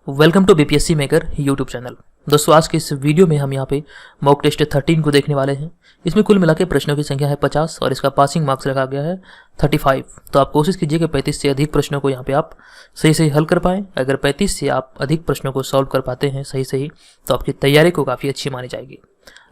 Welcome to BPSC maker YouTube channel. दोस्तों, आज के इस वीडियो में हम यहाँ पे मॉक टेस्ट 13 को देखने वाले हैं। इसमें कुल मिला के प्रश्नों की संख्या है 50 और इसका पासिंग मार्क्स रखा गया है 35। तो आप कोशिश कीजिए कि 35 से अधिक प्रश्नों को यहाँ पे आप सही सही हल कर पाएँ। अगर 35 से आप अधिक प्रश्नों को सॉल्व कर पाते हैं सही तो आपकी तैयारी को काफ़ी अच्छी मानी जाएगी।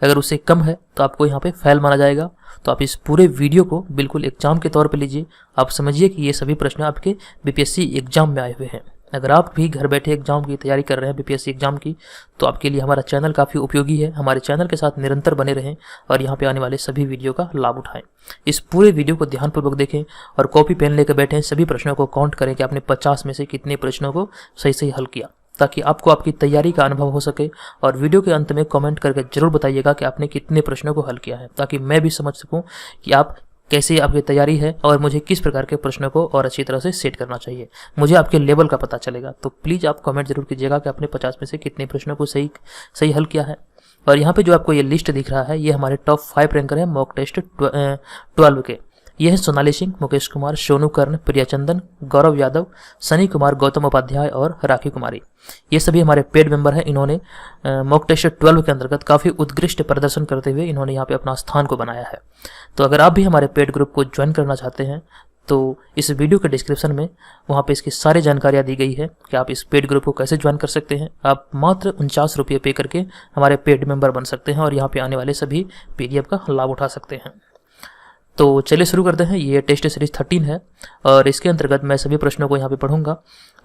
अगर उससे कम है तो आपको यहाँ पे फेल माना जाएगा। तो आप इस पूरे वीडियो को बिल्कुल एग्जाम के तौर पे लीजिए। आप समझिए कि ये सभी प्रश्न आपके बीपीएससी एग्जाम में आए हुए हैं। अगर आप भी घर बैठे एग्जाम की तैयारी कर रहे हैं बीपीएससी एग्जाम की, तो आपके लिए हमारा चैनल काफ़ी उपयोगी है। हमारे चैनल के साथ निरंतर बने रहें और यहाँ पे आने वाले सभी वीडियो का लाभ उठाएं। इस पूरे वीडियो को ध्यानपूर्वक देखें और कॉपी पेन लेकर बैठें। सभी प्रश्नों को काउंट करें कि आपने 50 में से कितने प्रश्नों को सही हल किया, ताकि आपको आपकी तैयारी का अनुभव हो सके। और वीडियो के अंत में कमेंट करके जरूर बताइएगा कि आपने कितने प्रश्नों को हल किया है, ताकि मैं भी समझ सकूं कि आप कैसे आपकी तैयारी है और मुझे किस प्रकार के प्रश्नों को और अच्छी तरह से सेट करना चाहिए। मुझे आपके लेवल का पता चलेगा। तो प्लीज़ आप कमेंट जरूर कीजिएगा कि आपने 50 में से कितने प्रश्नों को सही हल किया है। और यहाँ पे जो आपको ये लिस्ट दिख रहा है, ये हमारे टॉप 5 रैंकर है मॉक टेस्ट 12 के। ये है सोनाली सिंह, मुकेश कुमार, सोनू कर्ण, प्रिया चंदन, गौरव यादव, सनी कुमार, गौतम उपाध्याय और राखी कुमारी। ये सभी हमारे पेड मेंबर हैं। इन्होंने मॉक टेस्ट 12 के अंतर्गत काफ़ी उत्कृष्ट प्रदर्शन करते हुए इन्होंने यहाँ पे अपना स्थान को बनाया है। तो अगर आप भी हमारे पेड ग्रुप को ज्वाइन करना चाहते हैं तो इस वीडियो के डिस्क्रिप्शन में वहाँ पे इसकी सारी जानकारियाँ दी गई है कि आप इस पेड ग्रुप को कैसे ज्वाइन कर सकते हैं। आप मात्र 49 रुपये पे करके हमारे पेड मेंबर बन सकते हैं और यहाँ पे आने वाले सभी PDF का लाभ उठा सकते हैं। तो चलिए शुरू करते हैं। ये टेस्ट सीरीज 13 है और इसके अंतर्गत मैं सभी प्रश्नों को यहाँ पे पढ़ूंगा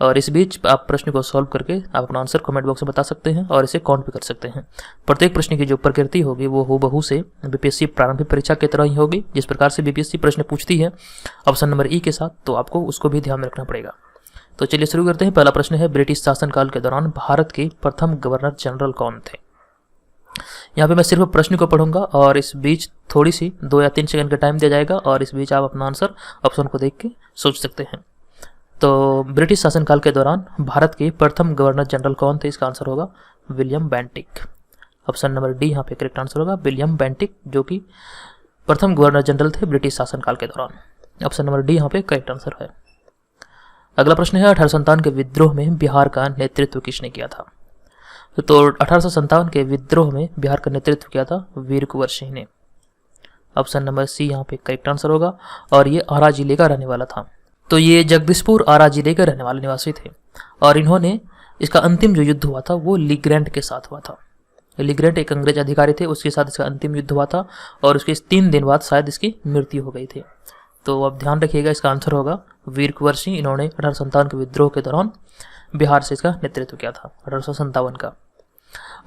और इस बीच आप प्रश्न को सॉल्व करके आप अपना आंसर कमेंट बॉक्स में बता सकते हैं और इसे काउंट भी कर सकते हैं। प्रत्येक प्रश्न की जो प्रकृति होगी वो हूबहू से बीपीएससी प्रारंभिक परीक्षा की तरह ही होगी। जिस प्रकार से बीपीएससी प्रश्न पूछती है ऑप्शन नंबर ई के साथ, तो आपको उसको भी ध्यान में रखना पड़ेगा। तो चलिए शुरू करते हैं। पहला प्रश्न है, ब्रिटिश शासनकाल के दौरान भारत के प्रथम गवर्नर जनरल कौन थे? यहाँ पे मैं सिर्फ प्रश्न को पढ़ूंगा और इस बीच थोड़ी सी 2 या 3 सेकंड का टाइम दिया जाएगा और इस बीच आप अपना आंसर ऑप्शन को देख के सोच सकते हैं। तो ब्रिटिश शासनकाल के दौरान भारत के प्रथम गवर्नर जनरल कौन थे? इसका आंसर होगा William Bentinck. Option number D यहाँ पे करेक्ट आंसर होगा, विलियम बेंटिक, जो कि प्रथम गवर्नर जनरल थे ब्रिटिश शासनकाल के दौरान। ऑप्शन नंबर डी यहाँ पे करेक्ट आंसर है। अगला प्रश्न है, 1857 के विद्रोह में बिहार का नेतृत्व किसने किया था? तो 1857 के विद्रोह में बिहार का नेतृत्व किया था वीर कुंवर सिंह ने। ऑप्शन नंबर सी यहाँ पे करेक्ट आंसर होगा और ये आरा जिले का रहने वाला था। तो ये जगदीशपुर आरा जिले के रहने वाले निवासी थे और इन्होंने इसका अंतिम जो युद्ध हुआ था वो लीग्रैंट के साथ हुआ था। लीग्रैंट एक अंग्रेज अधिकारी थे, उसके साथ इसका अंतिम युद्ध हुआ था और उसके 3 दिन बाद शायद इसकी मृत्यु हो गई थी। तो अब ध्यान रखिएगा, इसका आंसर होगा वीर कुंवर सिंह। इन्होंने 1857 के विद्रोह के दौरान बिहार से इसका नेतृत्व किया था 1857 का।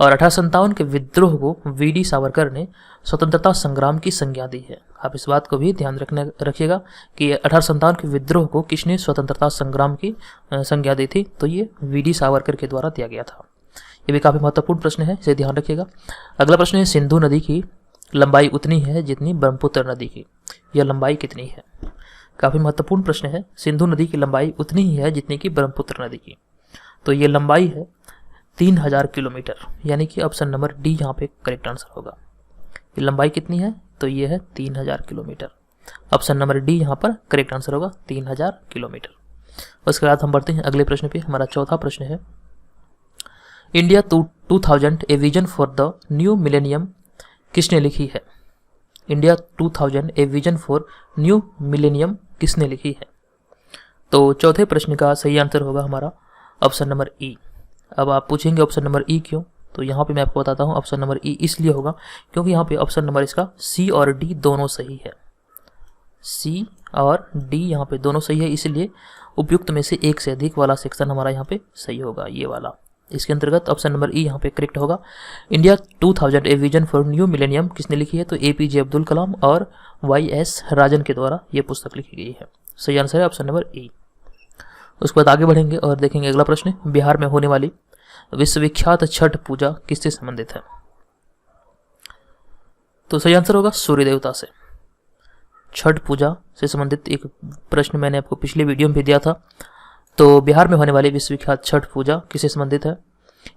और 1857 के विद्रोह को वीडी सावरकर ने स्वतंत्रता संग्राम की संज्ञा दी है। आप इस बात को भी ध्यान रखिएगा कि 1857 के विद्रोह को किसने स्वतंत्रता संग्राम की संज्ञा दी थी? तो ये वीडी सावरकर के द्वारा दिया गया था। ये भी काफी महत्वपूर्ण प्रश्न है, इसे ध्यान रखिएगा। अगला प्रश्न है, सिंधु नदी की लंबाई उतनी है जितनी ब्रह्मपुत्र नदी की। यह लंबाई कितनी है? काफी महत्वपूर्ण प्रश्न है। सिंधु नदी की लंबाई उतनी ही है जितनी की ब्रह्मपुत्र नदी की। तो ये लंबाई है 3000 किलोमीटर, यानी कि ऑप्शन नंबर डी यहाँ पे करेक्ट आंसर होगा। ये लंबाई कितनी है? तो ये है 3000 किलोमीटर। ऑप्शन नंबर डी यहाँ पर करेक्ट आंसर होगा, 3000 किलोमीटर। उसके बाद हम बढ़ते हैं अगले प्रश्न पे। हमारा चौथा प्रश्न है, India 2000 a vision for the new millennium किसने लिखी है? India 2000 a vision for new millennium किसने लिखी है? तो चौथे प्रश्न का सही आंसर होगा हमारा ऑप्शन नंबर ई। अब आप पूछेंगे ऑप्शन नंबर ई क्यों? तो यहाँ पे मैं आपको बताता हूँ ऑप्शन नंबर ई इसलिए होगा क्योंकि यहाँ पे ऑप्शन नंबर इसका सी और डी दोनों सही है। सी और डी यहाँ पे दोनों सही है, इसलिए उपयुक्त में से एक से अधिक वाला सेक्शन हमारा यहाँ पे सही होगा, ये वाला। इसके अंतर्गत ऑप्शन नंबर ई यहाँ पे करेक्ट होगा। India 2000 a vision for new millennium किसने लिखी है? तो APJ अब्दुल कलाम और YS राजन के द्वारा ये पुस्तक लिखी गई है। सही आंसर है ऑप्शन नंबर ई। उसके बाद आगे बढ़ेंगे और देखेंगे अगला प्रश्न, बिहार में होने वाली विश्वविख्यात छठ पूजा किससे संबंधित है? तो सही आंसर होगा सूर्य देवता से। छठ पूजा से संबंधित एक प्रश्न मैंने आपको पिछले वीडियो में भी दिया था। तो बिहार में होने वाली विश्वविख्यात छठ पूजा किससे संबंधित है?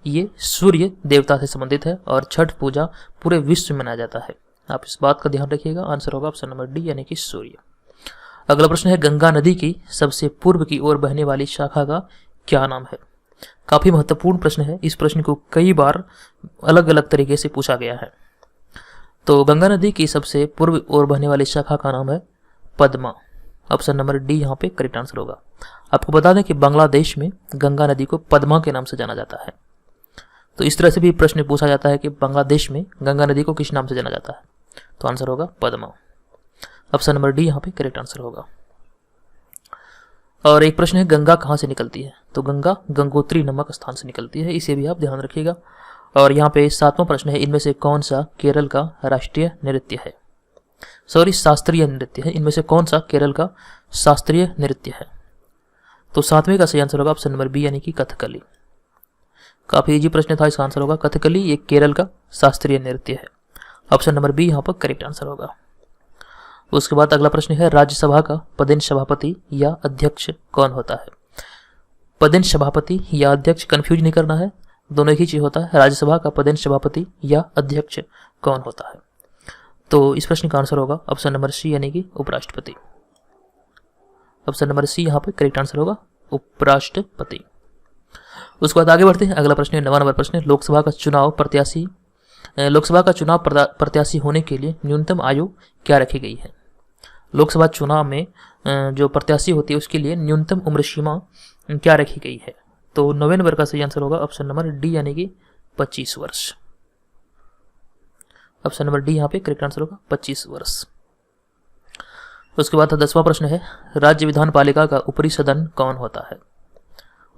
ये सूर्य देवता से संबंधित है और छठ पूजा पूरे विश्व में मनाया जाता है। आप इस बात का ध्यान रखिएगा। आंसर होगा ऑप्शन नंबर डी, यानी कि सूर्य। अगला प्रश्न है, गंगा नदी की सबसे पूर्व की ओर बहने वाली शाखा का क्या नाम है? काफ़ी महत्वपूर्ण प्रश्न है। इस प्रश्न को कई बार अलग अलग तरीके से पूछा गया है। तो गंगा नदी की सबसे पूर्व ओर बहने वाली शाखा का नाम है पद्मा। ऑप्शन नंबर डी यहाँ पे करेक्ट आंसर होगा। आपको बता दें कि बांग्लादेश में गंगा नदी को पद्मा के नाम से जाना जाता है। तो इस तरह से भी प्रश्न पूछा जाता है कि बांग्लादेश में गंगा नदी को किस नाम से जाना जाता है, तो आंसर होगा पद्मा। ऑप्शन नंबर डी यहाँ पे करेक्ट आंसर होगा। और एक प्रश्न है गंगा कहाँ से निकलती है, तो गंगा गंगोत्री नामक स्थान से निकलती है, इसे भी आप ध्यान रखिएगा। और यहाँ पे 7वां प्रश्न है, इनमें से कौन सा केरल का राष्ट्रीय नृत्य है, शास्त्रीय नृत्य है। इनमें से कौन सा केरल का शास्त्रीय नृत्य है, तो 7वें का सही आंसर होगा ऑप्शन नंबर बी यानी कि कथकली। काफी इजी प्रश्न था, इसका आंसर होगा कथकली, ये केरल का शास्त्रीय नृत्य है। ऑप्शन नंबर बी यहाँ पर करेक्ट आंसर होगा। उसके बाद अगला प्रश्न है, राज्यसभा का पदेन सभापति या अध्यक्ष कौन होता है। पदेन सभापति या अध्यक्ष, कंफ्यूज नहीं करना है, दोनों एक ही चीज होता है। राज्यसभा का पदेन सभापति या अध्यक्ष कौन होता है, तो इस प्रश्न का आंसर होगा ऑप्शन नंबर सी यानी कि उपराष्ट्रपति। ऑप्शन नंबर सी यहाँ पे करेक्ट आंसर होगा उपराष्ट्रपति। उसके बाद आगे बढ़ते हैं। अगला प्रश्न है 9वां नंबर प्रश्न, लोकसभा का चुनाव प्रत्याशी होने के लिए न्यूनतम आयु क्या रखी गई है। लोकसभा चुनाव में जो प्रत्याशी होती है उसके लिए न्यूनतम उम्र सीमा क्या रखी गई है, तो 9वें नंबर का सही आंसर होगा ऑप्शन नंबर डी यानी कि 25 वर्ष। ऑप्शन नंबर डी यहाँ पे करेक्ट आंसर होगा 25 वर्ष। उसके बाद 10वां प्रश्न है, राज्य विधान पालिका का ऊपरी सदन कौन होता है।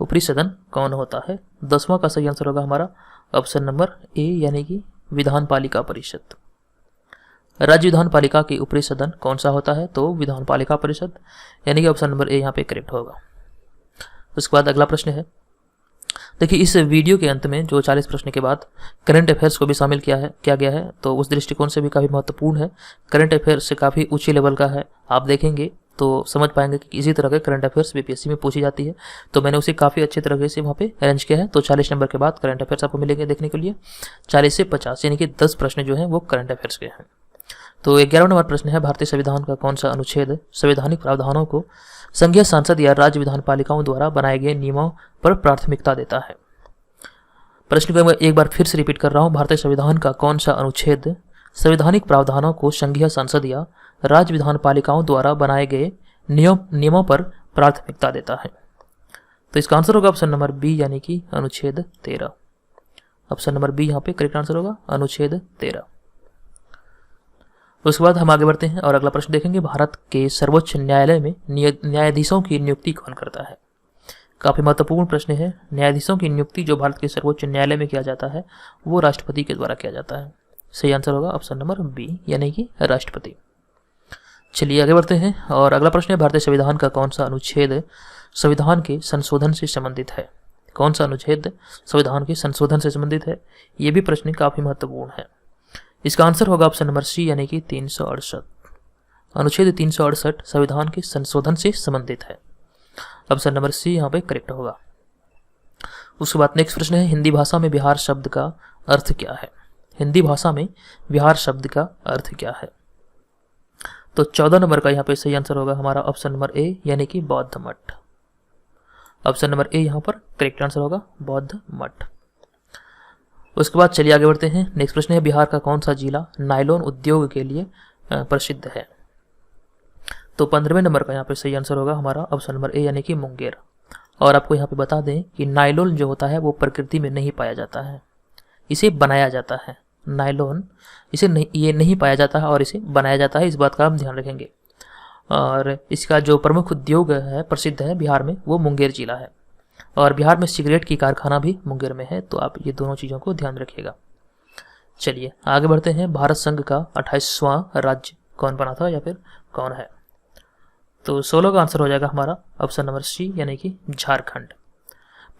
ऊपरी सदन कौन होता है, 10वां का सही आंसर होगा हमारा ऑप्शन नंबर ए यानी कि विधान पालिका परिषद। राज्य विधान पालिका के ऊपरी सदन कौन सा होता है, तो विधान पालिका परिषद, यानी कि ऑप्शन नंबर ए यहाँ पे करेक्ट होगा। उसके बाद अगला प्रश्न है, देखिए इस वीडियो के अंत में जो 40 प्रश्न के बाद करंट अफेयर्स को भी शामिल किया गया है, तो उस दृष्टिकोण से भी काफ़ी महत्वपूर्ण है। करंट अफेयर्स से काफ़ी ऊंचे लेवल का है, आप देखेंगे तो समझ पाएंगे कि इसी तरह के करंट अफेयर्स बीपीएससी में पूछी जाती है। तो मैंने उसे काफ़ी अच्छे तरीके से वहाँ पे अरेंज किया है। तो 40 नंबर के बाद करंट अफेयर्स आपको मिलेंगे देखने के लिए, 40 से 50 यानी कि 10 प्रश्न जो हैं वो करंट अफेयर्स के हैं। तो 11वां नंबर प्रश्न है, भारतीय संविधान का कौन सा अनुच्छेद संवैधानिक प्रावधानों को संघीय सांसद या राज्य विधान पालिकाओं द्वारा बनाए गए नियमों पर प्राथमिकता देता है। प्रश्न को मैं एक बार फिर से रिपीट कर रहा हूँ, भारतीय संविधान का कौन सा अनुच्छेद संवैधानिक प्रावधानों को संघीय संसद या राज्य विधान पालिकाओं द्वारा बनाए गए नियमों पर प्राथमिकता देता है, तो इसका आंसर होगा ऑप्शन नंबर बी यानी कि अनुच्छेद 13। ऑप्शन नंबर बी यहाँ पे करेक्ट आंसर होगा अनुच्छेद 13। उसके बाद हम आगे बढ़ते हैं और अगला प्रश्न देखेंगे, भारत के सर्वोच्च न्यायालय में न्यायाधीशों की नियुक्ति कौन करता है। काफी महत्वपूर्ण प्रश्न है। न्यायाधीशों की नियुक्ति जो भारत के सर्वोच्च न्यायालय में किया जाता है वो राष्ट्रपति के द्वारा किया जाता है। सही आंसर होगा ऑप्शन नंबर बी यानी कि राष्ट्रपति। चलिए आगे बढ़ते हैं और अगला प्रश्न है, भारतीय संविधान का कौन सा अनुच्छेद संविधान के संशोधन से संबंधित है। कौन सा अनुच्छेद संविधान के संशोधन से संबंधित है, ये भी प्रश्न काफी महत्वपूर्ण है। इसका आंसर होगा ऑप्शन नंबर सी यानी कि 368। अनुच्छेद 368 संविधान के संशोधन से संबंधित है। ऑप्शन नंबर सी यहाँ पे करेक्ट होगा। उसके बाद नेक्स्ट प्रश्न है, हिंदी भाषा में बिहार शब्द का अर्थ क्या है। हिंदी भाषा में बिहार शब्द का अर्थ क्या है, तो 14 नंबर का यहाँ पे सही आंसर होगा हमारा ऑप्शन नंबर ए यानी कि बौद्ध मठ। ऑप्शन नंबर ए यहाँ पर करेक्ट आंसर होगा बौद्ध मठ। उसके बाद चलिए आगे बढ़ते हैं। नेक्स्ट प्रश्न है, बिहार का कौन सा जिला नायलॉन उद्योग के लिए प्रसिद्ध है, तो 15वें नंबर का यहाँ पे सही आंसर होगा हमारा ऑप्शन नंबर ए यानी कि मुंगेर। और आपको यहाँ पे बता दें कि नायलॉन जो होता है वो प्रकृति में नहीं पाया जाता है, इसे बनाया जाता है। नायलॉन ये नहीं पाया जाता है और इसे बनाया जाता है, इस बात का हम ध्यान रखेंगे। और इसका जो प्रमुख उद्योग है प्रसिद्ध है बिहार में वो मुंगेर जिला है, और बिहार में सिगरेट की कारखाना भी मुंगेर में है, तो आप ये दोनों चीज़ों को ध्यान रखिएगा। चलिए आगे बढ़ते हैं। भारत संघ का 28वां राज्य कौन बना था या फिर कौन है, तो 16 का आंसर हो जाएगा हमारा ऑप्शन नंबर सी यानी कि झारखंड।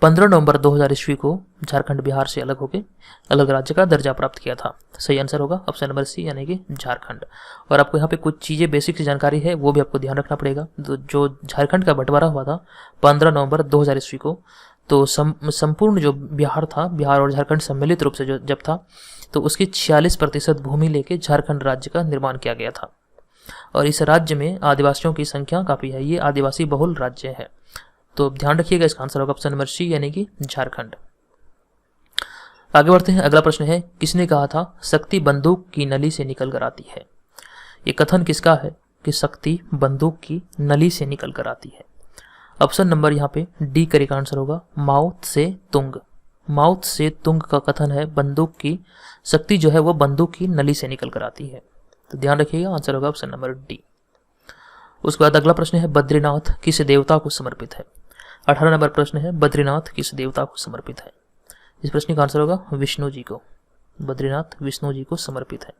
15 नवंबर 2000 ईस्वी को झारखंड बिहार से अलग होकर अलग राज्य का दर्जा प्राप्त किया था। सही आंसर होगा ऑप्शन नंबर सी यानी कि झारखंड। और आपको यहाँ पे कुछ चीज़ें बेसिक जानकारी है वो भी आपको ध्यान रखना पड़ेगा। तो जो झारखंड का बंटवारा हुआ था 15 नवंबर 2000 ईस्वी को, तो संपूर्ण जो बिहार था, बिहार और झारखंड सम्मिलित रूप से जो जब था, तो उसकी 46% भूमि लेके झारखंड राज्य का निर्माण किया गया था। और इस राज्य में आदिवासियों की संख्या काफ़ी है, ये आदिवासी बहुल राज्य है। तो ध्यान रखिएगा, इसका आंसर होगा ऑप्शन नंबर सी यानी कि झारखंड। आगे बढ़ते हैं। अगला प्रश्न है, किसने कहा था शक्ति बंदूक की नली से निकल कर आती है? ये कथन किसका है कि शक्ति बंदूक की नली से निकल कर आती है? ऑप्शन नंबर यहाँ पे डी करेक्ट आंसर होगा माओ त्से तुंग। माओ त्से तुंग का कथन है बंदूक की शक्ति जो है वो बंदूक की नली से निकल कर आती है। तो ध्यान रखिएगा, आंसर होगा ऑप्शन नंबर डी। उसके बाद अगला प्रश्न है, बद्रीनाथ किस देवता को समर्पित है? 18 नंबर प्रश्न है, बद्रीनाथ किस देवता को समर्पित है? इस प्रश्न का आंसर होगा विष्णु जी को। बद्रीनाथ विष्णु जी को समर्पित है।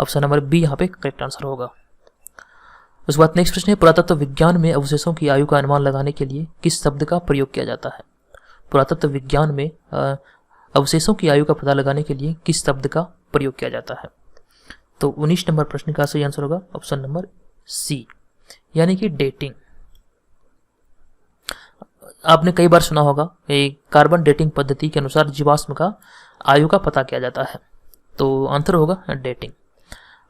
ऑप्शन नंबर बी यहाँ पे करेक्ट आंसर होगा। उसके बाद नेक्स्ट प्रश्न है, पुरातत्व विज्ञान में अवशेषों की आयु का अनुमान लगाने के लिए किस शब्द का प्रयोग किया जाता है? पुरातत्व विज्ञान में अवशेषों की आयु का पता लगाने के लिए किस शब्द का प्रयोग किया जाता है? तो 19 नंबर प्रश्न का सही आंसर होगा ऑप्शन नंबर सी यानी कि डेटिंग। आपने कई बार सुना होगा कार्बन डेटिंग पद्धति के अनुसार जीवाश्म का आयु का पता किया जाता है, तो आंसर होगा डेटिंग।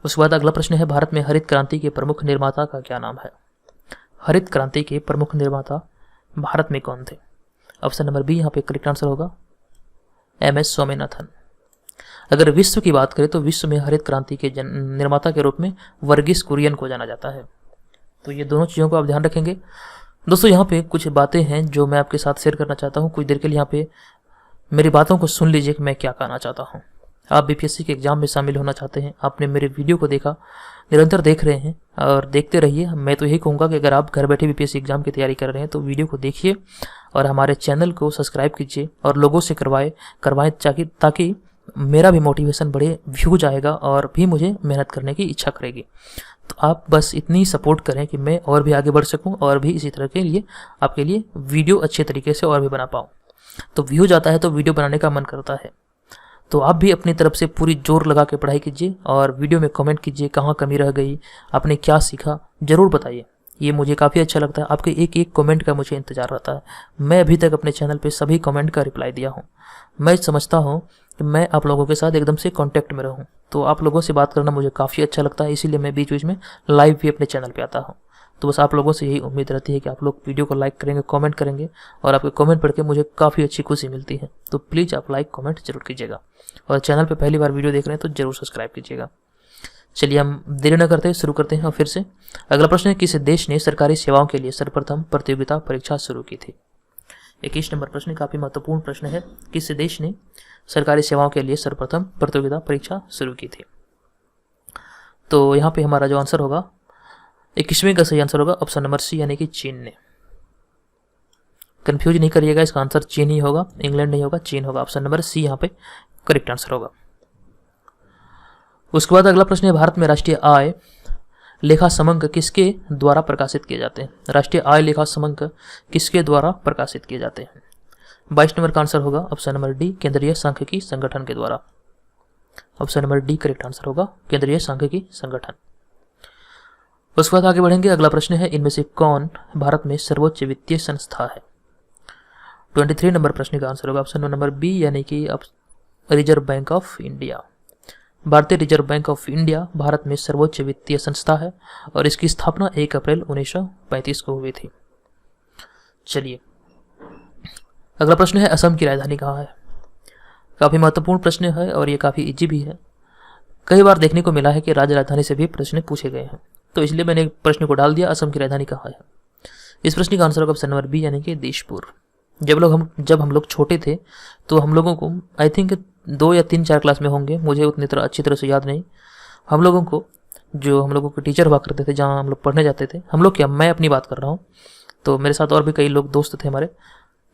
उसके बाद अगला प्रश्न है, भारत में हरित क्रांति के प्रमुख निर्माता का क्या नाम है? हरित क्रांति के प्रमुख निर्माता भारत में कौन थे? ऑप्शन नंबर बी यहाँ पे करेक्ट आंसर होगा एमएस स्वामीनाथन। अगर विश्व की बात करें तो विश्व में हरित क्रांति के निर्माता के रूप में वर्गीस कुरियन को जाना जाता है। तो ये दोनों चीज़ों को आप ध्यान रखेंगे। दोस्तों यहाँ पे कुछ बातें हैं जो मैं आपके साथ शेयर करना चाहता हूँ। कुछ देर के लिए यहाँ पे मेरी बातों को सुन लीजिए कि मैं क्या कहना चाहता हूँ। आप बीपीएससी के एग्जाम में शामिल होना चाहते हैं, आपने मेरे वीडियो को देखा, निरंतर देख रहे हैं और देखते रहिए। मैं तो यही कहूँगा कि अगर आप घर बैठे बीपीएससी एग्जाम की तैयारी कर रहे हैं तो वीडियो को देखिए और हमारे चैनल को सब्सक्राइब कीजिए और लोगों से करवाएं ताकि मेरा भी मोटिवेशन बढ़े, व्यूज आएगा और भी मुझे मेहनत करने की इच्छा करेगी। तो आप बस इतनी सपोर्ट करें कि मैं और भी आगे बढ़ सकूं और भी इसी तरह के लिए आपके लिए वीडियो अच्छे तरीके से और भी बना पाऊं। तो व्यूज आता है तो वीडियो बनाने का मन करता है, तो आप भी अपनी तरफ से पूरी जोर लगा के पढ़ाई कीजिए और वीडियो में कमेंट कीजिए कहाँ कमी रह गई, आपने क्या सीखा, ज़रूर बताइए। ये मुझे काफ़ी अच्छा लगता है, आपके एक एक कमेंट का मुझे इंतजार रहता है। मैं अभी तक अपने चैनल पे सभी कमेंट का रिप्लाई दिया हूँ। मैं समझता हूँ कि मैं आप लोगों के साथ एकदम से कांटेक्ट में रहूँ, तो आप लोगों से बात करना मुझे काफ़ी अच्छा लगता है, इसीलिए मैं बीच बीच में लाइव भी अपने चैनल पे आता हूँ। तो बस आप लोगों से यही उम्मीद रहती है कि आप लोग वीडियो को लाइक करेंगे, कमेंट करेंगे और आपके कमेंट पढ़ के मुझे काफ़ी अच्छी खुशी मिलती है। तो प्लीज़ आप लाइक कमेंट जरूर कीजिएगा और चैनल पे पहली बार वीडियो देख रहे हैं तो जरूर सब्सक्राइब कीजिएगा। चलिए हम देरी न करते शुरू करते हैं और फिर से अगला प्रश्न है, किस देश ने सरकारी सेवाओं के लिए सर्वप्रथम प्रतियोगिता परीक्षा शुरू की थी? 21 नंबर प्रश्न काफ़ी महत्वपूर्ण प्रश्न है, किस देश ने सरकारी सेवाओं के लिए सर्वप्रथम प्रतियोगिता परीक्षा शुरू की थी? तो यहाँ पे हमारा जो आंसर होगा 21वें का सही आंसर होगा ऑप्शन नंबर सी यानी कि चीन ने। कंफ्यूज नहीं करिएगा, इसका आंसर चीन ही होगा, इंग्लैंड नहीं होगा, चीन होगा। ऑप्शन नंबर सी यहाँ पे करेक्ट आंसर होगा। उसके बाद अगला प्रश्न है, भारत में राष्ट्रीय आय लेखा समंक किसके द्वारा प्रकाशित किए जाते हैं? राष्ट्रीय आय लेखा समंक किसके द्वारा प्रकाशित किए जाते हैं? 22 नंबर का आंसर होगा ऑप्शन नंबर डी केंद्रीय सांख्यिकी संगठन के द्वारा। Option number D correct answer होगा केंद्रीय सांख्यिकी संगठन। उसके बाद आगे बढ़ेंगे। अगला प्रश्न है, इनमें से कौन भारत में सर्वोच्च वित्तीय संस्था है? 23 नंबर प्रश्न का आंसर होगा ऑप्शन नंबर बी यानी कि रिजर्व बैंक ऑफ इंडिया। भारतीय reserve bank of India Bharat में सर्वोच्च वित्तीय संस्था है और इसकी स्थापना 1 अप्रैल 1935 को हुई थी। चलिए अगला प्रश्न है, असम की राजधानी कहाँ है? काफ़ी महत्वपूर्ण प्रश्न है और ये काफ़ी इजी भी है। कई बार देखने को मिला है कि राज्य राजधानी से भी प्रश्न पूछे गए हैं, तो इसलिए मैंने प्रश्न को डाल दिया, असम की राजधानी कहाँ है? इस प्रश्न का आंसर होगा ऑप्शन नंबर बी यानी कि दिसपुर। जब हम लोग छोटे थे तो हम लोगों को आई थिंक 2 या 3-4 क्लास में होंगे, मुझे उतनी तरह अच्छी तरह से याद नहीं, हम लोगों के टीचर हुआ करते थे जहाँ हम लोग पढ़ने जाते थे, हम लोग क्या मैं अपनी बात कर रहा हूँ, तो मेरे साथ और भी कई लोग दोस्त थे हमारे,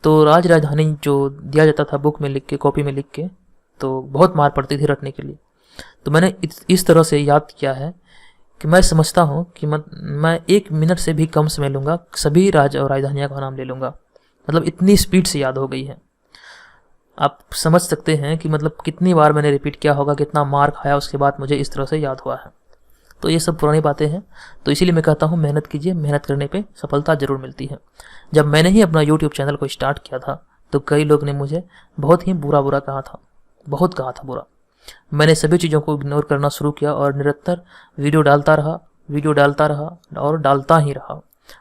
तो राजधानी जो दिया जाता था बुक में लिख के, कॉपी में लिख के, तो बहुत मार पड़ती थी रटने के लिए। तो मैंने इस तरह से याद किया है कि मैं समझता हूँ कि मैं 1 मिनट से भी कम समय लूँगा, सभी राज्य और राजधानियों का नाम ले लूँगा। मतलब इतनी स्पीड से याद हो गई है, आप समझ सकते हैं कि मतलब कितनी बार मैंने रिपीट किया होगा, कितना मार खाया, उसके बाद मुझे इस तरह से याद हुआ है। तो ये सब पुरानी बातें हैं, तो इसीलिए मैं कहता हूँ मेहनत कीजिए, मेहनत करने पे सफलता जरूर मिलती है। जब मैंने ही अपना YouTube चैनल को स्टार्ट किया था तो कई लोग ने मुझे बहुत ही बुरा कहा था, बहुत कहा था बुरा। मैंने सभी चीज़ों को इग्नोर करना शुरू किया और निरंतर वीडियो डालता रहा और डालता ही रहा।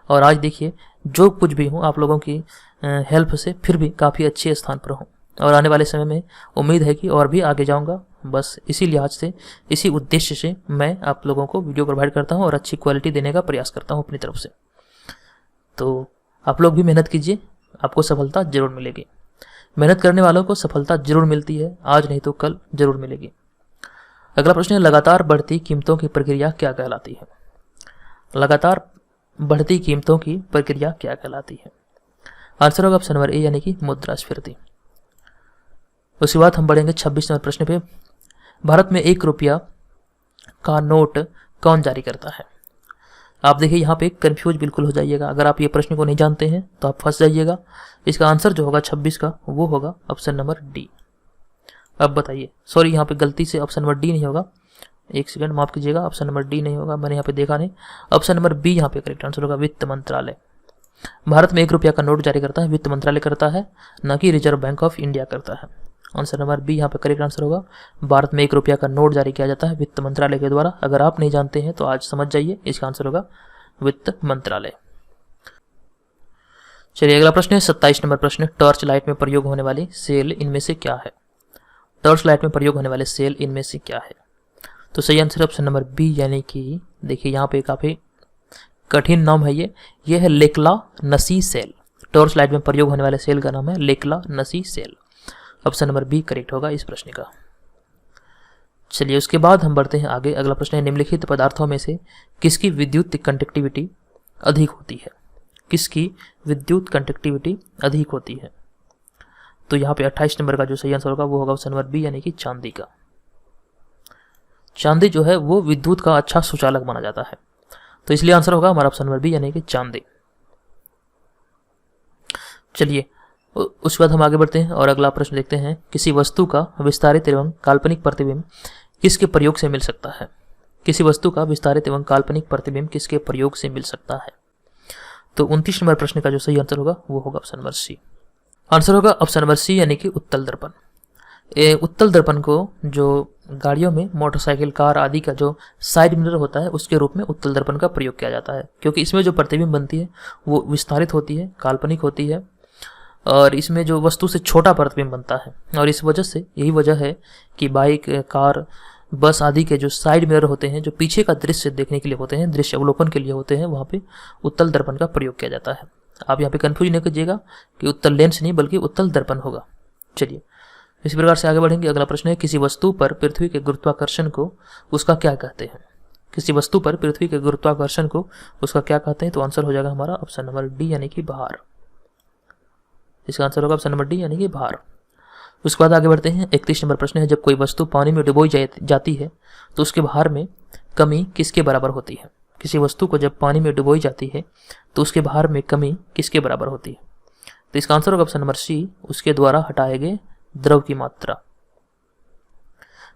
और आज देखिए जो कुछ भी हूँ आप लोगों की हेल्प से फिर भी काफ़ी अच्छे स्थान पर हूँ और आने वाले समय में उम्मीद है कि और भी आगे जाऊँगा। बस इसी लिहाज से, इसी उद्देश्य से मैं आप लोगों को वीडियो प्रोवाइड करता हूँ और अच्छी क्वालिटी देने का प्रयास करता हूँ अपनी तरफ से। तो आप लोग भी मेहनत कीजिए, आपको सफलता जरूर मिलेगी। मेहनत करने वालों को सफलता जरूर मिलती है, आज नहीं तो कल जरूर मिलेगी। अगला प्रश्न है, लगातार बढ़ती कीमतों की प्रक्रिया क्या कहलाती है? लगातार बढ़ती कीमतों की प्रक्रिया क्या कहलाती है? आंसर होगा ऑप्शन नंबर ए यानी कि मुद्रास्फीति। उसके बाद हम बढ़ेंगे 26 नंबर प्रश्न पे। भारत में 1 रुपया का नोट कौन जारी करता है? आप देखिए यहाँ पे कंफ्यूज बिल्कुल हो जाइएगा। अगर आप ये प्रश्न को नहीं जानते हैं तो आप फंस जाइएगा। इसका आंसर जो होगा 26 का वो होगा ऑप्शन नंबर डी। अब बताइए, सॉरी यहाँ पे गलती से ऑप्शन नंबर डी नहीं होगा, एक सेकंड माफ कीजिएगा, ऑप्शन नंबर डी नहीं होगा, मैंने यहाँ पे देखा नहीं। ऑप्शन नंबर बी यहाँ पे करेक्ट आंसर होगा, वित्त मंत्रालय। भारत में 1 रुपया का नोट जारी करता है वित्त मंत्रालय करता है, न कि रिजर्व बैंक ऑफ इंडिया करता है। आंसर नंबर बी यहाँ पे करेक्ट आंसर होगा। भारत में 1 रुपया का नोट जारी किया जाता है वित्त मंत्रालय के द्वारा। अगर आप नहीं जानते हैं तो आज समझ जाइए, इसका आंसर होगा वित्त मंत्रालय। चलिए अगला प्रश्न है 27 नंबर प्रश्न। टॉर्च लाइट में प्रयोग होने वाली सेल इनमें से क्या है? टॉर्च लाइट में प्रयोग होने वाले सेल इनमें से क्या है? तो सही आंसर ऑप्शन नंबर बी यानी कि देखिए यहाँ पे काफी कठिन नाम है ये है Leclanche cell. Torch light में प्रयोग होने वाले सेल का नाम है Leclanche cell. Option number B correct होगा इस प्रश्न का। चलिए उसके बाद हम बढ़ते हैं आगे। अगला प्रश्न है, निम्नलिखित पदार्थों में से किसकी विद्युत कंडक्टिविटी अधिक होती है? किसकी विद्युत कंडक्टिविटी अधिक होती है? तो यहाँ पे 28 नंबर का जो सही आंसर होगा वो होगा ऑप्शन नंबर बी यानी कि चांदी का। चांदी जो है वो विद्युत का अच्छा सुचालक माना जाता है, तो इसलिए आंसर होगा हमारा ऑप्शन नंबर बी यानी कि चांदी। चलिए उसके बाद हम आगे बढ़ते हैं और अगला प्रश्न देखते हैं, किसी वस्तु का विस्तारित एवं काल्पनिक प्रतिबिंब किसके प्रयोग से मिल सकता है? किसी वस्तु का विस्तारित एवं काल्पनिक प्रतिबिंब किसके प्रयोग से मिल सकता है? तो 29 नंबर प्रश्न का जो सही आंसर होगा वो होगा ऑप्शन नंबर सी। आंसर होगा ऑप्शन नंबर सी यानी कि उत्तल दर्पण। उत्तल दर्पण को जो गाड़ियों में मोटरसाइकिल, कार आदि का जो साइड मिरर होता है उसके रूप में उत्तल दर्पण का प्रयोग किया जाता है, क्योंकि इसमें जो प्रतिबिंब बनती है वो विस्तारित होती है, काल्पनिक होती है और इसमें जो वस्तु से छोटा प्रतिबिंब बनता है। और इस वजह से यही वजह है कि बाइक, कार, बस आदि के जो साइड मिरर होते हैं, जो पीछे का दृश्य देखने के लिए होते हैं, दृश्य अवलोकन के लिए होते हैं, वहाँ पे उत्तल दर्पण का प्रयोग किया जाता है। आप यहाँ पे कंफ्यूज नहीं कीजिएगा कि उत्तल लेंस नहीं बल्कि उत्तल दर्पण होगा। चलिए इसी प्रकार से आगे बढ़ेंगे। अगला प्रश्न है, किसी वस्तु पर पृथ्वी के गुरुत्वाकर्षण को उसका क्या कहते हैं? किसी वस्तु पर पृथ्वी के गुरुत्वाकर्षण को उसका क्या कहते हैं? तो आंसर हो जाएगा हमारा ऑप्शन नंबर डी यानी कि भार। इसका आंसर होगा ऑप्शन नंबर डी यानी कि भार। उसके बाद आगे बढ़ते हैं। 31 नंबर प्रश्न है, जब कोई वस्तु पानी में डुबोई जाती है तो उसके भार में कमी किसके बराबर होती है? किसी वस्तु को जब पानी में डुबोई जाती है तो उसके भार में कमी किसके बराबर होती है? तो इसका आंसर होगा ऑप्शन नंबर सी, उसके द्वारा हटाए गए द्रव की मात्रा।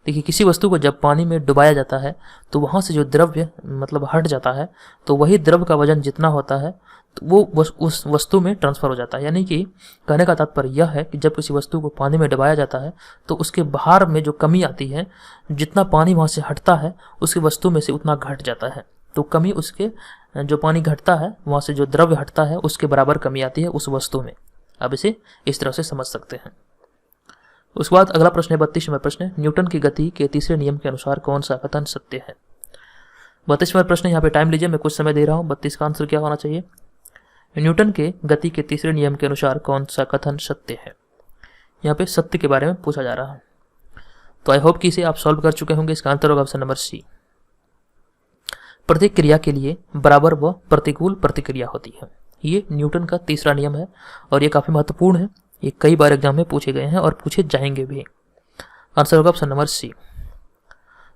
देखिए किसी वस्तु को जब पानी में डुबाया जाता है तो वहां से जो द्रव्य मतलब हट जाता है, तो वही द्रव का वजन जितना होता है तो वो उस वस्तु में ट्रांसफर हो जाता है। यानी कि कहने का तात्पर्य यह है कि जब किसी वस्तु को पानी में डुबाया जाता है तो उसके भार में जो कमी आती है, जितना पानी वहां से हटता है उसकी वस्तु में से उतना घट जाता है। तो कमी उसके जो पानी घटता है वहां से जो द्रव्य हटता है उसके बराबर कमी आती है उस वस्तु में। अब इसे इस तरह से समझ सकते हैं। उसके बाद अगला प्रश्न है 32 नंबर प्रश्न है, न्यूटन की गति के तीसरे नियम के अनुसार कौन सा कथन सत्य है? 32 नंबर प्रश्न, यहाँ पे टाइम लीजिए, मैं कुछ समय दे रहा हूँ। 32 का आंसर क्या होना चाहिए? न्यूटन के गति के तीसरे नियम के अनुसार कौन सा कथन सत्य है? यहाँ पे सत्य के बारे में पूछा जा रहा है, तो आई होप कि इसे आप सॉल्व कर चुके होंगे। इसका आंसर होगा ऑप्शन नंबर सी। प्रत्येक क्रिया के लिए बराबर व प्रतिकूल प्रतिक्रिया होती है। ये न्यूटन का तीसरा नियम है और ये काफी महत्वपूर्ण है। ये कई बार एग्जाम में पूछे गए हैं और पूछे जाएंगे भी। आंसर होगा ऑप्शन नंबर सी।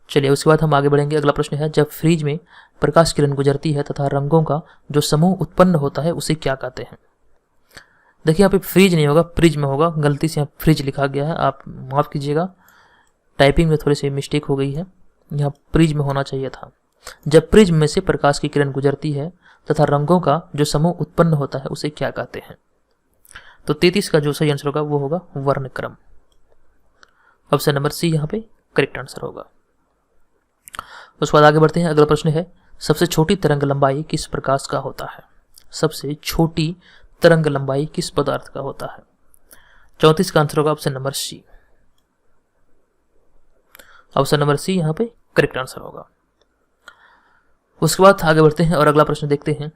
चलिए उसके बाद हम आगे बढ़ेंगे। अगला प्रश्न है, जब फ्रिज में प्रकाश किरण गुजरती है तथा रंगों का जो समूह उत्पन्न होता है उसे क्या कहते हैं? देखिए यहाँ पे फ्रिज नहीं होगा, फ्रिज में होगा, गलती से यहाँ फ्रिज लिखा गया है, आप माफ कीजिएगा, टाइपिंग में थोड़ी सी मिस्टेक हो गई है, यहाँ फ्रिज में होना चाहिए था। जब फ्रिज में से प्रकाश की किरण गुजरती है तथा रंगों का जो समूह उत्पन्न होता है उसे क्या कहते हैं? तो 33 का जो सही आंसर होगा वो होगा वर्णक्रम। ऑप्शन नंबर सी यहाँ पे करेक्ट आंसर होगा। उसके बाद आगे बढ़ते हैं। अगला प्रश्न है, सबसे छोटी तरंग लंबाई किस प्रकाश का होता है? सबसे छोटी तरंग लंबाई किस पदार्थ का होता है? 34 का आंसर होगा option number C. Option number C यहाँ पे करेक्ट आंसर होगा। उसके बाद आगे बढ़ते हैं और अगला प्रश्न देखते हैं।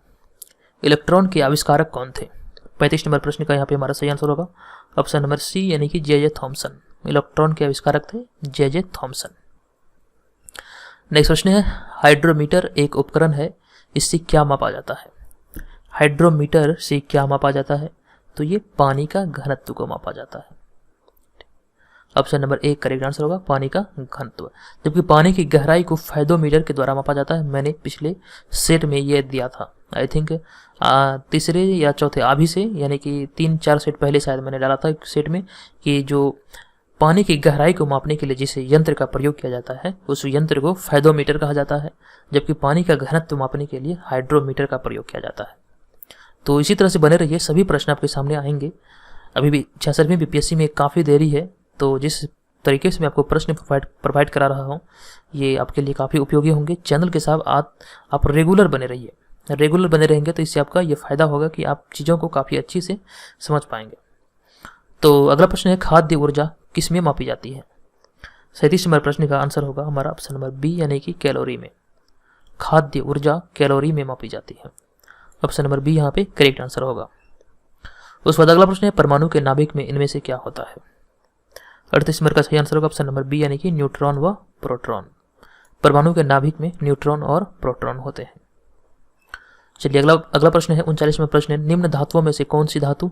इलेक्ट्रॉन के आविष्कारक कौन थे? 35 नंबर प्रश्न का यहाँ पे हमारा सही आंसर होगा ऑप्शन नंबर सी यानी कि जे थॉमसन। इलेक्ट्रॉन के आविष्कारक थे जे थॉमसन। नेक्स्ट प्रश्न है, हाइड्रोमीटर एक उपकरण है, इससे क्या मापा जाता है? हाइड्रोमीटर से क्या मापा जाता है? तो ये पानी का घनत्व को मापा जाता है। Option number A correct answer होगा, पानी का घनत्व। जबकि पानी की गहराई को फाइडोमीटर के द्वारा मापा जाता है। मैंने पिछले सेट में ये दिया था, आई थिंक तीसरे या चौथे आभी से, यानी कि 3-4 सेट पहले शायद मैंने डाला था सेट में, कि जो पानी की गहराई को मापने के लिए जिस यंत्र का प्रयोग किया जाता है उस यंत्र को फाइडोमीटर कहा जाता है, जबकि पानी का घनत्व मापने के लिए हाइड्रोमीटर का प्रयोग किया जाता है। तो इसी तरह से बने रहिए, सभी प्रश्न आपके सामने आएंगे। अभी भी 66वीं बीपीएससी में काफ़ी देरी है, तो जिस तरीके से मैं आपको प्रश्न प्रोवाइड करा रहा हूँ ये आपके लिए काफ़ी उपयोगी होंगे। चैनल के साथ आप रेगुलर बने रहिए। रेगुलर बने रहेंगे तो इससे आपका ये फ़ायदा होगा कि आप चीज़ों को काफ़ी अच्छी से समझ पाएंगे। तो अगला प्रश्न है, खाद्य ऊर्जा किस में मापी जाती है? 37 नंबर प्रश्न का आंसर होगा हमारा ऑप्शन नंबर बी यानी कि कैलोरी में। खाद्य ऊर्जा कैलोरी में मापी जाती है। ऑप्शन नंबर बी यहाँ पे करेक्ट आंसर होगा। उसके बाद अगला प्रश्न है, परमाणु के नाभिक में इनमें से क्या होता है? 38 नंबर का सही आंसर होगा ऑप्शन नंबर बी यानी कि न्यूट्रॉन व प्रोटॉन। परमाणु के नाभिक में न्यूट्रॉन और प्रोटॉन होते हैं। चलिए अगला प्रश्न है, 39वां प्रश्न है, निम्न धातुओं में से कौन सी धातु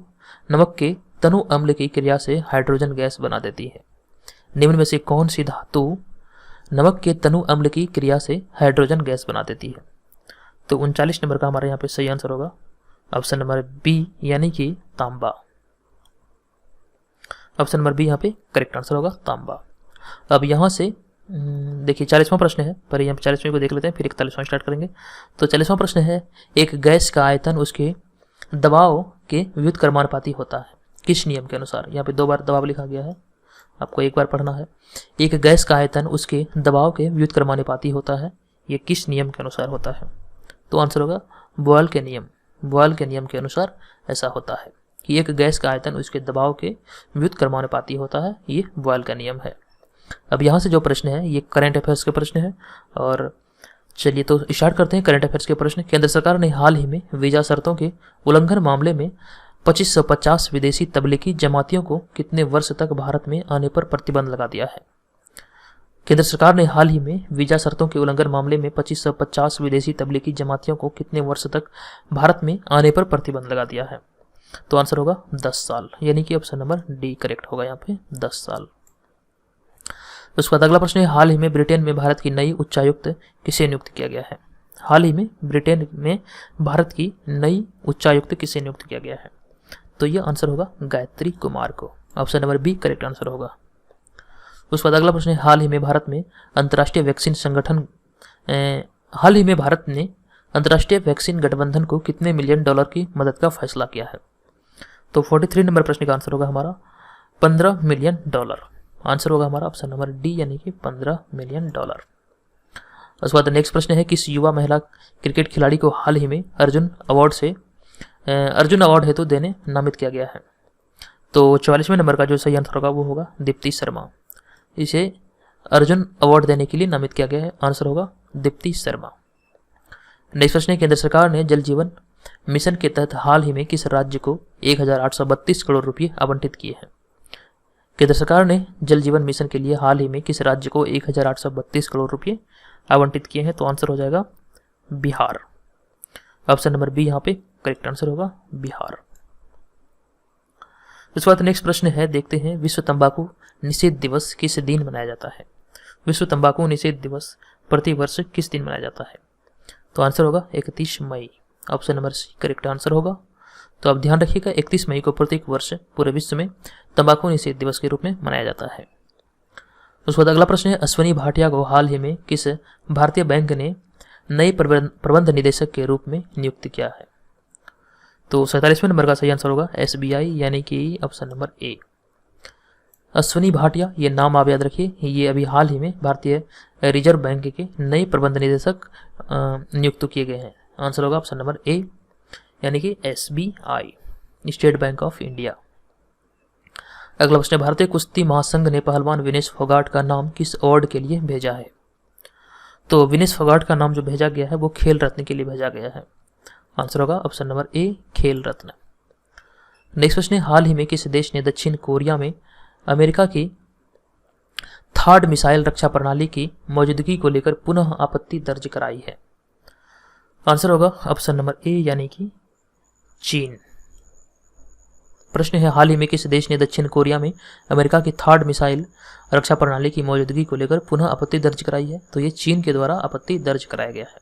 नमक के तनु अम्ल की क्रिया से हाइड्रोजन गैस बना देती है? निम्न में से कौन सी धातु नमक के तनु अम्ल की क्रिया से हाइड्रोजन गैस बना देती है? तो 39 नंबर का हमारे यहाँ पे सही आंसर होगा ऑप्शन नंबर बी यानी कि तांबा। ऑप्शन नंबर बी यहाँ पे करेक्ट आंसर होगा, तांबा। अब यहाँ से देखिए 40वां प्रश्न है, पर यहाँ पे 40वें को देख लेते हैं, फिर 41वां स्टार्ट करेंगे। तो 40वां प्रश्न है, एक गैस का आयतन उसके दबाव के व्युत्क्रमानुपाती होता है, किस नियम के अनुसार? यहाँ पे 2 बार दबाव लिखा गया है, आपको एक बार पढ़ना है। एक गैस का आयतन उसके दबाव के व्युत्क्रमानुपाती होता है, ये किस नियम के अनुसार होता है? तो आंसर होगा बॉयल के नियम। बॉयल के नियम के अनुसार ऐसा होता है कि एक गैस का आयतन उसके दबाव के व्युत्क्रमानुपाती होता है, ये बॉयल का नियम है। अब यहाँ से जो प्रश्न है ये करंट अफेयर्स के प्रश्न है, और चलिए तो स्टार्ट करते हैं करंट अफेयर्स के प्रश्न। केंद्र सरकार ने हाल ही में वीजा शर्तों के उल्लंघन मामले में 2550 विदेशी तबलीगी जमातियों को कितने वर्ष तक भारत में आने पर प्रतिबंध लगा दिया है? केंद्र सरकार ने हाल ही में वीजा शर्तों के उल्लंघन मामले में 2550 विदेशी तबलीगी जमातियों को कितने वर्ष तक भारत में आने पर प्रतिबंध लगा दिया है? तो आंसर होगा 10 साल, यानी कि ऑप्शन नंबर डी करेक्ट होगा यहाँ पे 10 साल। उसके बाद अगला प्रश्न है, हाल ही में ब्रिटेन में भारत की नई उच्चायुक्त किसे नियुक्त किया गया है? हाल ही में ब्रिटेन में भारत की नई उच्चायुक्त किसे नियुक्त किया गया है? तो यह आंसर होगा गायत्री कुमार को। Option number B correct answer होगा। उसके बाद अगला प्रश्न है, हाल ही में भारत ने अंतर्राष्ट्रीय वैक्सीन गठबंधन को कितने मिलियन डॉलर की मदद का फैसला किया है? तो 43 नंबर प्रश्न का आंसर होगा हमारा 15 मिलियन डॉलर। आंसर होगा हमारा ऑप्शन नंबर डी यानी कि 15 मिलियन डॉलर। उसके बाद नेक्स्ट प्रश्न है, किस युवा महिला क्रिकेट खिलाड़ी को हाल ही में अर्जुन अवार्ड हेतु देने नामित किया गया है? तो 44वें नंबर का जो सही आंसर होगा वो होगा दीप्ति शर्मा। इसे अर्जुन अवार्ड देने के लिए नामित किया गया है, आंसर होगा दीप्ति शर्मा। नेक्स्ट प्रश्न है, केंद्र सरकार ने जल जीवन मिशन के तहत हाल ही में किस राज्य को 1832 करोड़ रुपये आवंटित किए हैं? केंद्र सरकार ने जल जीवन मिशन के लिए हाल ही में किस राज्य को 1832 करोड़ रुपये आवंटित किए हैं? तो आंसर हो जाएगा बिहार। ऑप्शन नंबर बी यहाँ पे करेक्ट आंसर होगा बिहार। इसके बाद नेक्स्ट प्रश्न है, देखते हैं, विश्व तंबाकू निषेध दिवस किस दिन मनाया जाता है? विश्व तंबाकू निषेध दिवस प्रतिवर्ष किस दिन मनाया जाता है? तो आंसर होगा 31 मई। Option number C correct answer होगा। तो आप ध्यान रखिएगा 31 मई को प्रत्येक वर्ष पूरे विश्व में तंबाकू निषेध दिवस के रूप में मनाया जाता है। उसके बाद अगला प्रश्न है, अश्वनी भाटिया को हाल ही में किस भारतीय बैंक ने नए प्रबंध निदेशक के रूप में नियुक्त किया है? तो 47वें नंबर का सही आंसर होगा SBI यानी कि option number A. Ashwani Bhatia ये नाम आप याद रखिए, ये अभी हाल ही में भारतीय रिजर्व बैंक के नए प्रबंध निदेशक नियुक्त किए गए हैं। आंसर होगा ऑप्शन नंबर ए यानी कि SBI, state bank of India. अगला प्रश्न, भारतीय कुश्ती महासंघ ने पहलवान विनेश फोगाट का नाम किस अवार्ड के लिए भेजा है? तो विनेश फोगाट का नाम जो भेजा गया है वो खेल रत्न के लिए भेजा गया है। आंसर होगा ऑप्शन नंबर ए, खेल रत्न। नेक्स्ट प्रश्न है, हाल ही में किस देश ने दक्षिण कोरिया में अमेरिका की थर्ड मिसाइल रक्षा प्रणाली की मौजूदगी को लेकर पुनः आपत्ति दर्ज कराई है? आंसर होगा ऑप्शन नंबर ए, यानी कि चीन। प्रश्न है, हाल ही में किस देश ने दक्षिण कोरिया में अमेरिका की थर्ड मिसाइल रक्षा प्रणाली की मौजूदगी को लेकर पुनः आपत्ति दर्ज कराई है? तो ये चीन के द्वारा आपत्ति दर्ज कराया गया है।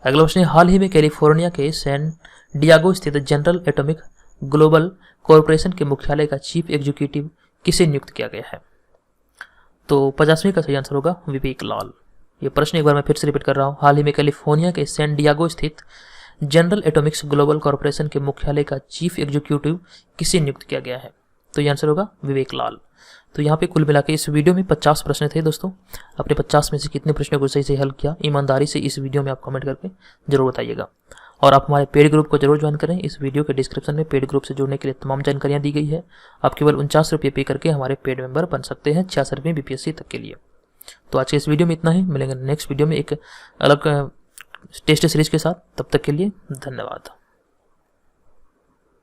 अगला प्रश्न है, हाल ही में कैलिफोर्निया के सैन डियागो स्थित जनरल एटॉमिक ग्लोबल कॉरपोरेशन के मुख्यालय का चीफ एग्जीक्यूटिव किसे नियुक्त किया गया है? तो 50वीं का सही आंसर होगा विवेक लाल। ये प्रश्न एक बार मैं फिर से रिपीट कर रहा हूँ, हाल ही में कैलिफोर्निया के सैन डियागो स्थित जनरल एटॉमिक्स ग्लोबल कॉरपोरेशन के मुख्यालय का चीफ एग्जीक्यूटिव किसे नियुक्त किया गया है? तो ये आंसर होगा विवेक लाल। तो यहाँ पे कुल मिला के इस वीडियो में 50 प्रश्न थे दोस्तों। अपने 50 में से कितने प्रश्नों को सही से हल किया, ईमानदारी से इस वीडियो में आप कमेंट करके जरूर बताइएगा। और आप हमारे पेड ग्रुप को जरूर ज्वाइन करें। इस वीडियो के डिस्क्रिप्शन में पेड ग्रुप से जुड़ने के लिए तमाम जानकारियाँ दी गई है। आप केवल 49 रुपये पे करके हमारे पेड मेंबर बन सकते हैं 66वीं BPSC तक के लिए। तो आज के इस वीडियो में इतना ही, मिलेंगे नेक्स्ट वीडियो में एक अलग टेस्ट सीरीज के साथ। तब तक के लिए धन्यवाद।